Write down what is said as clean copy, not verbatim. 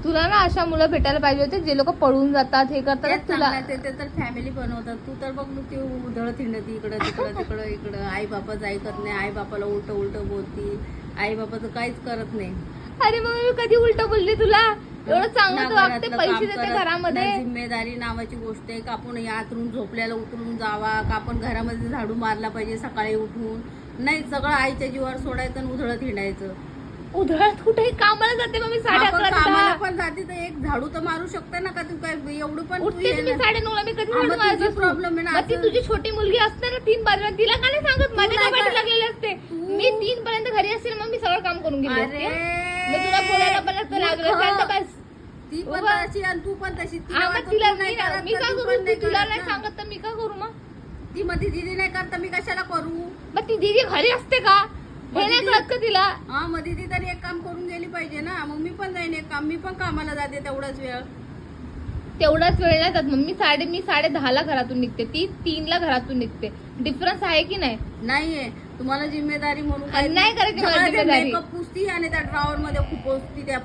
तुला ना अशा मुलं भेटायला पाहिजे होते जे लोक पळून जातात हे करतात तेच तुला. चांगलं, ते तर फॅमिली बनवतात. तू तर बघ ती उधळत हिंडती इकडं तिकडं तिकडं इकडं. आई बापाचं ऐकत नाही, आई बापाला उलट उलट बोलती, आई बापाचं काहीच करत नाही. अरे मग मी कधी उलट बोलली तुला? एवढं चांगलं ना तू वागते, घरातलं पैसे काम देते करत, घरामध्ये. ना जिम्मेदारी नावाची गोष्ट आहे का आपण यातून झोपल्याला उतरून जावा, का आपण घरामध्ये झाडू मारला पाहिजे सकाळी उठून. नाही, सगळं आईच्या जीवावर सोडायचं आणि उधळत हिंडायचं. उधळत कुठेही कामाला जाते मग मी आपण कामाला 11:30 पण जाते तर एक झाडू तर मारू शकते ना. का तू काय एवढं पण तू उठते मी 9:30 मी कधी झाडू मारायचं असतो? प्रॉब्लेम आहे ना. मग ती तुझी छोटी मुलगी असते ना 3 वाजता, तिला का नाही सांगत? माझ्या नाही डब्यात का- लागलेले असते. मी 3 पर्यंत घरी असते मग मी सगळं काम करून गेले असते. अरे मी तुला बोलायला पण असतं लागलं चालतं बस. ती पण उभा. तशी आणि तू पण तशी. हा, मग वाटतं तिला तू नाही करत मी तर का ती करू? पण ती नाही तुला करत नाही ना. सांगत तर मी का करू मग? ती मध्ये दीदी नाही करत तर मी कशाला करू? मग ती दीदी घरी असते का? हे मग नाही दीदी- कळत का तिला? हा, मग दीदी तरी एक काम करून गेली पाहिजे ना. मग मी पण जाईन एक काम, मी पण कामाला जाते तेवढाच वेळ. तेवढाच वेळ नाही जात. मग मी 10:30 घरातून निघते, ती 3 घरातून निघते. डिफरन्स आहे की नाही? नाहीये तुम्हाला जिम्मेदारी म्हणून आणि नाही करायची मला सगळं ते जिम्मेदारी. मेकअप पुसती आणि त्या ड्रॉवर मध्ये खूप पुसती त्या